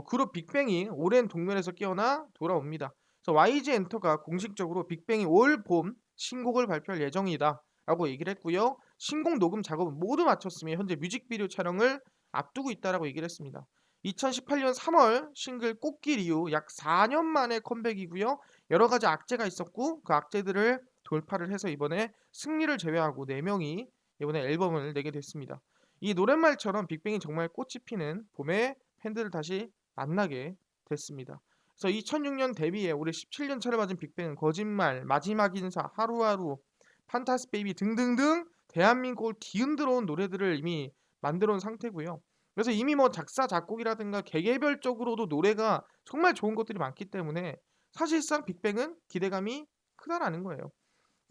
그룹 빅뱅이 오랜 동면에서 깨어나 돌아옵니다. 그래서 YG 엔터가 공식적으로 빅뱅이 올 봄 신곡을 발표할 예정이다라고 얘기를 했고요. 신곡 녹음 작업은 모두 마쳤으며 현재 뮤직비디오 촬영을 앞두고 있다라고 얘기를 했습니다. 2018년 3월 싱글 꽃길 이후 약 4년 만에 컴백이고요. 여러 가지 악재가 있었고 그 악재들을 돌파를 해서 이번에 승리를 제외하고 4명이 이번에 앨범을 내게 됐습니다. 이 노랫말처럼 빅뱅이 정말 꽃이 피는 봄에 팬들을 다시 만나게 됐습니다. 그래서 2006년 데뷔에 올해 17년 차를 맞은 빅뱅은 거짓말, 마지막 인사, 하루하루, 판타스 베이비 등등등 대한민국을 뒤흔들어 온 노래들을 이미 만들어 온 상태고요. 그래서 이미 뭐 작사, 작곡이라든가 개개별적으로도 노래가 정말 좋은 것들이 많기 때문에 사실상 빅뱅은 기대감이 크다라는 거예요.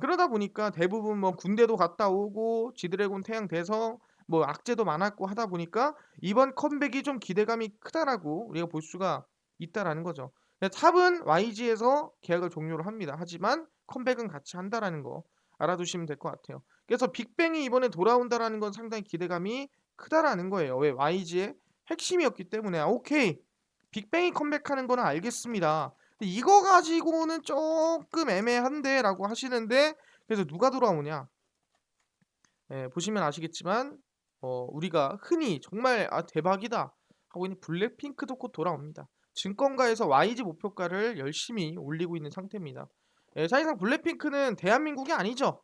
그러다 보니까 대부분 뭐 군대도 갔다 오고 지드래곤 태양 대성 뭐 악재도 많았고 하다 보니까 이번 컴백이 좀 기대감이 크다라고 우리가 볼 수가 있다라는 거죠. 탑은 YG에서 계약을 종료를 합니다. 하지만 컴백은 같이 한다라는 거 알아두시면 될 것 같아요. 그래서 빅뱅이 이번에 돌아온다라는 건 상당히 기대감이 크다라는 거예요. 왜? YG의 핵심이었기 때문에. 오케이. 빅뱅이 컴백하는 거는 알겠습니다. 이거 가지고는 조금 애매한데라고 하시는데 그래서 누가 돌아오냐? 보시면 아시겠지만 우리가 흔히 정말 대박이다 하고 있는 블랙핑크도 곧 돌아옵니다. 증권가에서 YG 목표가를 열심히 올리고 있는 상태입니다. 사실상 블랙핑크는 대한민국이 아니죠.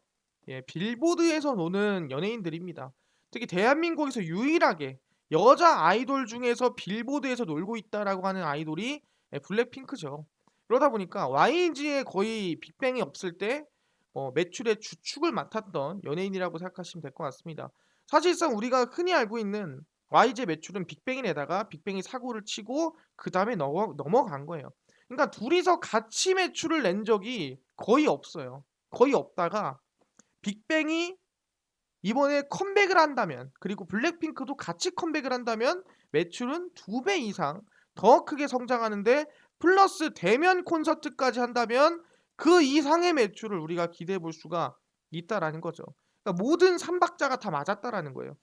빌보드에서 노는 연예인들입니다. 특히 대한민국에서 유일하게 여자 아이돌 중에서 빌보드에서 놀고 있다라고 하는 아이돌이 블랙핑크죠. 그러다 보니까 YG에 거의 빅뱅이 없을 때 매출의 주축을 맡았던 연예인이라고 생각하시면 될 것 같습니다. 사실상 우리가 흔히 알고 있는 YG의 매출은 빅뱅이 내다가 빅뱅이 사고를 치고 그 다음에 넘어간 거예요. 그러니까 둘이서 같이 매출을 낸 적이 거의 없어요. 거의 없다가 빅뱅이 이번에 컴백을 한다면 그리고 블랙핑크도 같이 컴백을 한다면 매출은 2배 이상 더 크게 성장하는데 플러스 대면 콘서트까지 한다면 그 이상의 매출을 우리가 기대해 볼 수가 있다라는 거죠. 그러니까 모든 삼박자가 다 맞았다라는 거예요.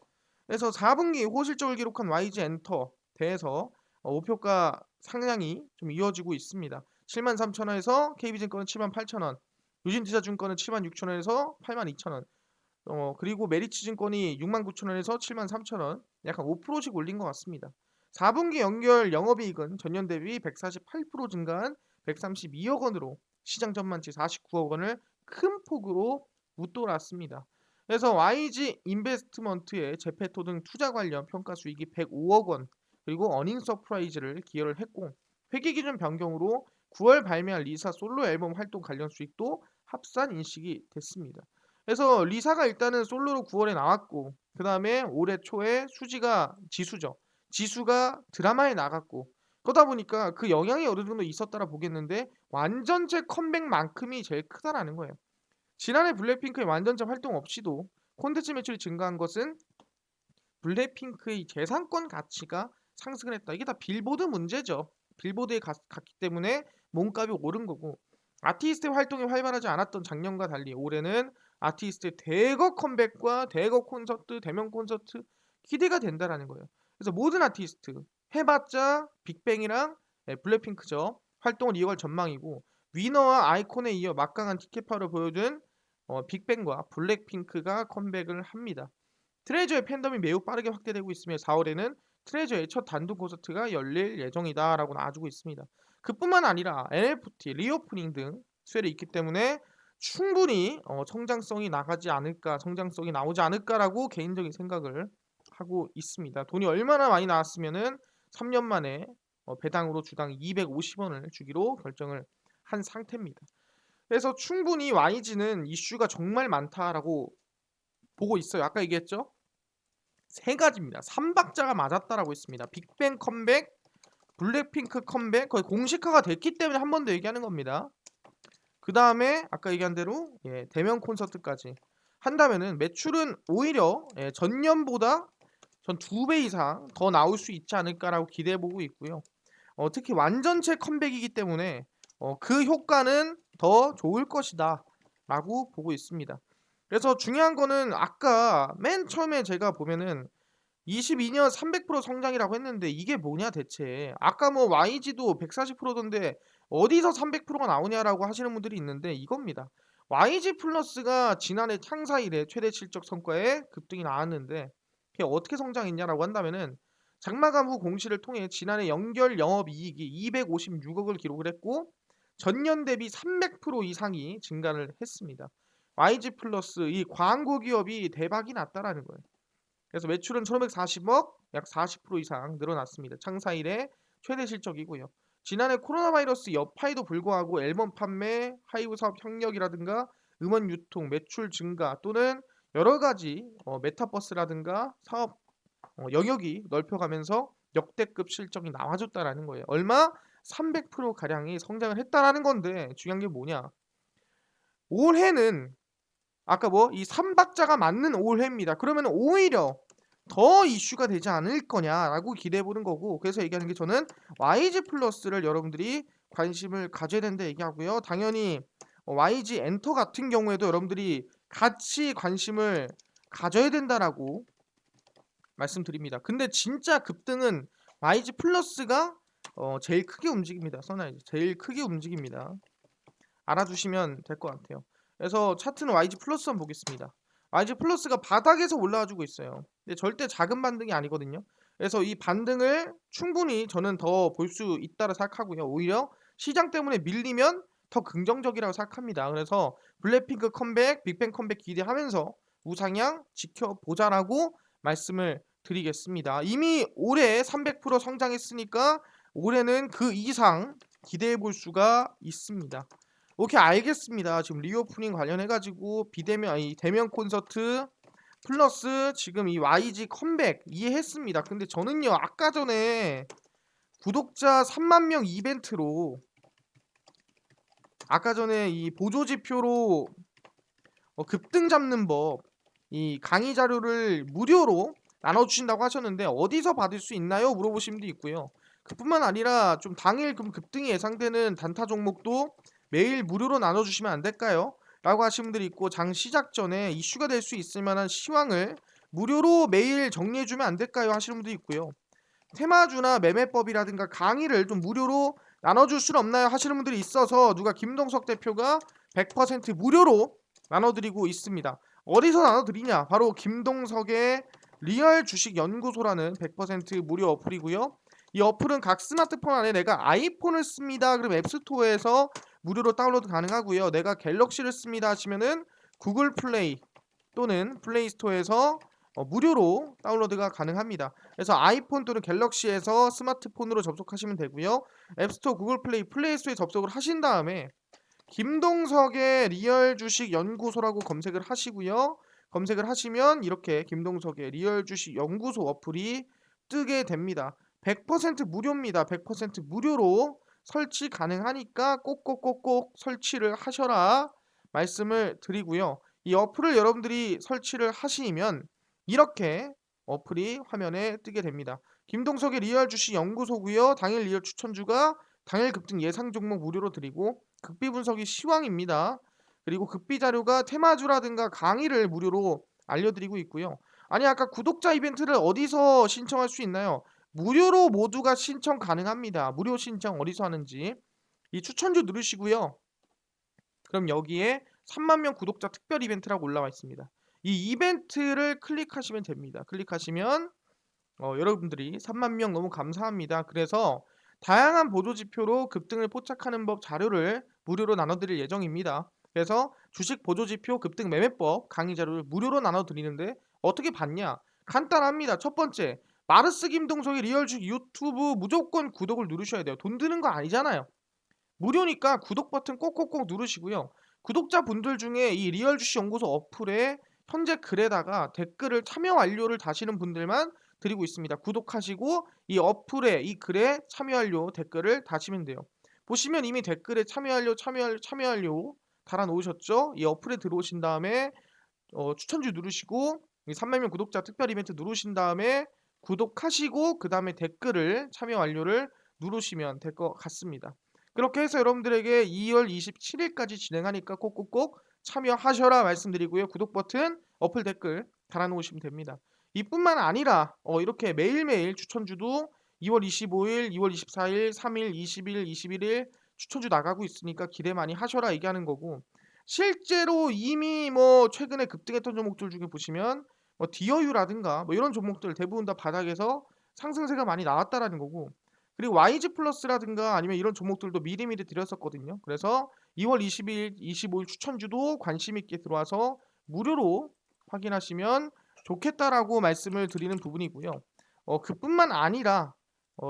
그래서 4분기 호실적을 기록한 YG 엔터 대에서 목표가 상향이 좀 이어지고 있습니다. 73,000원에서 KB증권은 78,000원, 유진투자증권은 76,000원에서 82,000원, 그리고 메리츠증권이 69,000원에서 73,000원, 약간 5%씩 올린 것 같습니다. 4분기 연결 영업이익은 전년 대비 148% 증가한 132억 원으로 시장 전망치 49억 원을 큰 폭으로 웃돌았습니다. 그래서 YG 인베스트먼트의 제페토 등 투자 관련 평가 수익이 105억 원, 그리고 어닝 서프라이즈를 기여를 했고 회계 기준 변경으로 9월 발매할 리사 솔로 앨범 활동 관련 수익도 합산 인식이 됐습니다. 그래서 리사가 일단은 솔로로 9월에 나왔고 그 다음에 올해 초에 수지가 지수죠. 지수가 드라마에 나갔고 그러다 보니까 그 영향이 어느 정도 있었다라 보겠는데 완전체 컴백만큼이 제일 크다라는 거예요. 지난해 블랙핑크의 완전체 활동 없이도 콘텐츠 매출이 증가한 것은 블랙핑크의 재산권 가치가 상승을 했다. 이게 다 빌보드 문제죠. 빌보드에 갔기 때문에 몸값이 오른 거고 아티스트의 활동이 활발하지 않았던 작년과 달리 올해는 아티스트의 대거 컴백과 대거 콘서트, 대면 콘서트 기대가 된다라는 거예요. 그래서 모든 아티스트 해봤자 빅뱅이랑 블랙핑크죠. 활동을 이어갈 전망이고 위너와 아이콘에 이어 막강한 티켓파를 보여준 빅뱅과 블랙핑크가 컴백을 합니다. 트레저의 팬덤이 매우 빠르게 확대되고 있으며 4월에는 트레저의 첫 단독 콘서트가 열릴 예정이다라고 나와주고 있습니다. 그뿐만 아니라 NFT, 리오프닝 등 수혜를 있기 때문에 충분히 성장성이 성장성이 나오지 않을까라고 개인적인 생각을 하고 있습니다. 돈이 얼마나 많이 나왔으면은 3년 만에 배당으로 주당 250원을 주기로 결정을 한 상태입니다. 그래서 충분히 YG는 이슈가 정말 많다라고 보고 있어요. 아까 얘기했죠? 세 가지입니다. 삼박자가 맞았다라고 했습니다. 빅뱅 컴백, 블랙핑크 컴백 거의 공식화가 됐기 때문에 한 번 더 얘기하는 겁니다. 그 다음에 아까 얘기한 대로 대면 콘서트까지 한다면은 매출은 오히려 전년보다 전 2배 이상 더 나올 수 있지 않을까라고 기대해 보고 있고요. 특히 완전체 컴백이기 때문에 그 효과는 더 좋을 것이다라고 보고 있습니다. 그래서 중요한 거는 아까 맨 처음에 제가 보면은 22년 300% 성장이라고 했는데 이게 뭐냐 대체. 아까 뭐 YG도 140%던데 어디서 300%가 나오냐라고 하시는 분들이 있는데 이겁니다. YG 플러스가 지난해 창사 이래 최대 실적 성과에 급등이 나왔는데 그게 어떻게 성장했냐라고 한다면은 장마감 후 공시를 통해 지난해 연결 영업이익이 256억을 기록을 했고 전년 대비 300% 이상이 증가를 했습니다. YG 플러스 이 광고 기업이 대박이 났다라는 거예요. 그래서 매출은 1,540억, 약 40% 이상 늘어났습니다. 창사 이래 최대 실적이고요. 지난해 코로나 바이러스 여파에도 불구하고 앨범 판매, 하이브 사업 협력이라든가 음원 유통, 매출 증가 또는 여러 가지 메타버스라든가 사업 영역이 넓혀가면서 역대급 실적이 나와줬다라는 거예요. 얼마? 300% 가량이 성장을 했다라는 건데 중요한 게 뭐냐? 올해는 아까 뭐 이 3박자가 맞는 올해입니다. 그러면 오히려 더 이슈가 되지 않을 거냐라고 기대해 보는 거고, 그래서 얘기하는 게 저는 YG 플러스를 여러분들이 관심을 가져야 된다 얘기하고요. 당연히 YG 엔터 같은 경우에도 여러분들이 같이 관심을 가져야 된다라고 말씀드립니다. 근데 진짜 급등은 YG 플러스가 제일 크게 움직입니다. 써놔야지. 제일 크게 움직입니다. 알아두시면 될 것 같아요. 그래서 차트는 YG 플러스 한번 보겠습니다. YG 플러스가 바닥에서 올라와주고 있어요. 근데 절대 작은 반등이 아니거든요. 그래서 이 반등을 충분히 저는 더 볼 수 있다고 생각하고요. 오히려 시장 때문에 밀리면 더 긍정적이라고 생각합니다. 그래서 블랙핑크 컴백, 빅뱅 컴백 기대하면서 우상향 지켜보자라고 말씀을 드리겠습니다. 이미 올해 300% 성장했으니까 올해는 그 이상 기대해 볼 수가 있습니다. 오케이, 알겠습니다. 지금 리오프닝 관련해가지고 비대면 아니 대면 콘서트 플러스 지금 이 YG 컴백 이해했습니다. 근데 저는요 아까 전에 구독자 3만 명 이벤트로 아까 전에 이 보조지표로 급등 잡는 법 이 강의 자료를 무료로 나눠주신다고 하셨는데 어디서 받을 수 있나요? 물어보신 분도 있고요. 그뿐만 아니라 좀 당일 급등이 예상되는 단타 종목도 매일 무료로 나눠주시면 안 될까요? 라고 하신 분들이 있고, 장 시작 전에 이슈가 될 수 있을 만한 시황을 무료로 매일 정리해주면 안 될까요? 하시는 분도 있고요. 테마주나 매매법이라든가 강의를 좀 무료로 나눠줄 수는 없나요? 하시는 분들이 있어서 누가 김동석 대표가 100% 무료로 나눠드리고 있습니다. 어디서 나눠드리냐? 바로 김동석의 리얼 주식 연구소라는 100% 무료 어플이고요. 이 어플은 각 스마트폰 안에 내가 아이폰을 씁니다. 그럼 앱스토어에서 무료로 다운로드 가능하고요. 내가 갤럭시를 씁니다 하시면은 구글 플레이 또는 플레이스토어에서 무료로 다운로드가 가능합니다. 그래서 아이폰 또는 갤럭시에서 스마트폰으로 접속하시면 되고요. 앱스토어, 구글 플레이, 플레이스토어에 접속을 하신 다음에 김동석의 리얼 주식 연구소라고 검색을 하시고요. 검색을 하시면 이렇게 김동석의 리얼 주식 연구소 어플이 뜨게 됩니다. 100% 무료입니다. 100% 무료로 설치 가능하니까 꼭꼭꼭꼭 설치를 하셔라 말씀을 드리고요. 이 어플을 여러분들이 설치를 하시면 이렇게 어플이 화면에 뜨게 됩니다. 김동석의 리얼 주식 연구소고요. 당일 리얼 추천주가 당일 급등 예상 종목 무료로 드리고, 극비 분석이 시황입니다. 그리고 극비 자료가 테마주라든가 강의를 무료로 알려드리고 있고요. 아니 아까 구독자 이벤트를 어디서 신청할 수 있나요? 무료로 모두가 신청 가능합니다. 무료 신청 어디서 하는지 이 추천주 누르시고요. 그럼 여기에 3만 명 구독자 특별 이벤트라고 올라와 있습니다. 이 이벤트를 클릭하시면 됩니다. 클릭하시면 여러분들이 3만 명 너무 감사합니다. 그래서 다양한 보조 지표로 급등을 포착하는 법 자료를 무료로 나눠드릴 예정입니다. 그래서 주식 보조 지표 급등 매매법 강의 자료를 무료로 나눠드리는데 어떻게 받냐? 간단합니다. 첫 번째, 마르스 김동석의 리얼 주식 유튜브 무조건 구독을 누르셔야 돼요. 돈 드는 거 아니잖아요. 무료니까 구독 버튼 꼭꼭꼭 누르시고요. 구독자분들 중에 이 리얼 주식 연구소 어플에 현재 글에다가 댓글을 참여 완료를 다시는 분들만 드리고 있습니다. 구독하시고 이 어플에 이 글에 참여 완료 댓글을 다시면 돼요. 보시면 이미 댓글에 참여 완료 참여 완료 달아 놓으셨죠? 이 어플에 들어오신 다음에 추천주 누르시고 이 3만 명 구독자 특별 이벤트 누르신 다음에 구독하시고 그 다음에 댓글을 참여 완료를 누르시면 될 것 같습니다. 그렇게 해서 여러분들에게 2월 27일까지 진행하니까 꼭꼭꼭 참여하셔라 말씀드리고요. 구독 버튼, 어플 댓글 달아놓으시면 됩니다. 이뿐만 아니라 이렇게 매일매일 추천주도 2월 25일, 2월 24일, 3일, 20일, 21일 추천주 나가고 있으니까 기대 많이 하셔라 얘기하는 거고, 실제로 이미 뭐 최근에 급등했던 종목들 중에 보시면 뭐 디어유라든가 뭐 이런 종목들 대부분 다 바닥에서 상승세가 많이 나왔다라는 거고, 그리고 YG 플러스라든가 아니면 이런 종목들도 미리미리 드렸었거든요. 그래서 2월 20일, 25일 추천주도 관심 있게 들어와서 무료로 확인하시면 좋겠다라고 말씀을 드리는 부분이고요. 그뿐만 아니라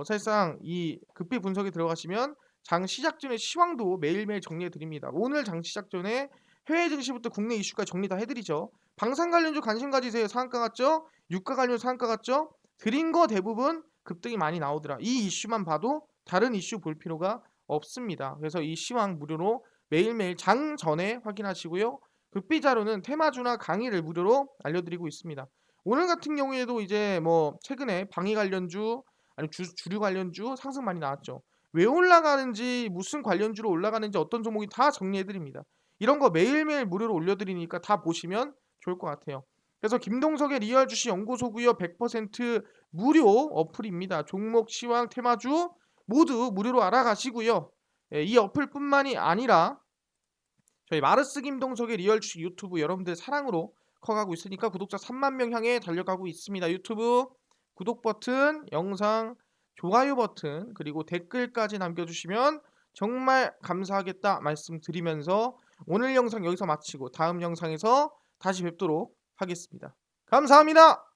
사실상 이 급비 분석에 들어가시면 장 시작 전에 시황도 매일매일 정리해 드립니다. 오늘 장 시작 전에 해외 증시부터 국내 이슈까지 정리 다 해드리죠. 방산 관련주 관심 가지세요. 상한가 같죠? 유가 관련 상한가 같죠? 드린 거 대부분 급등이 많이 나오더라. 이 이슈만 봐도 다른 이슈 볼 필요가 없습니다. 그래서 이 시황 무료로 매일매일 장 전에 확인하시고요. 급비 자료는 테마주나 강의를 무료로 알려드리고 있습니다. 오늘 같은 경우에도 이제 뭐 최근에 방위 관련주 아니 주류 관련주 상승 많이 나왔죠. 왜 올라가는지 무슨 관련주로 올라가는지 어떤 종목이 다 정리해 드립니다. 이런 거 매일매일 무료로 올려드리니까 다 보시면 좋을 것 같아요. 그래서 김동석의 리얼 주식 연구소고요. 100% 무료 어플입니다. 종목, 시황, 테마주 모두 무료로 알아가시고요. 예, 이 어플뿐만이 아니라 저희 마르스 김동석의 리얼 주식 유튜브 여러분들 사랑으로 커가고 있으니까 구독자 3만 명 향해 달려가고 있습니다. 유튜브 구독 버튼, 영상 좋아요 버튼, 그리고 댓글까지 남겨주시면 정말 감사하겠다 말씀드리면서 오늘 영상 여기서 마치고 다음 영상에서 다시 뵙도록 하겠습니다. 감사합니다.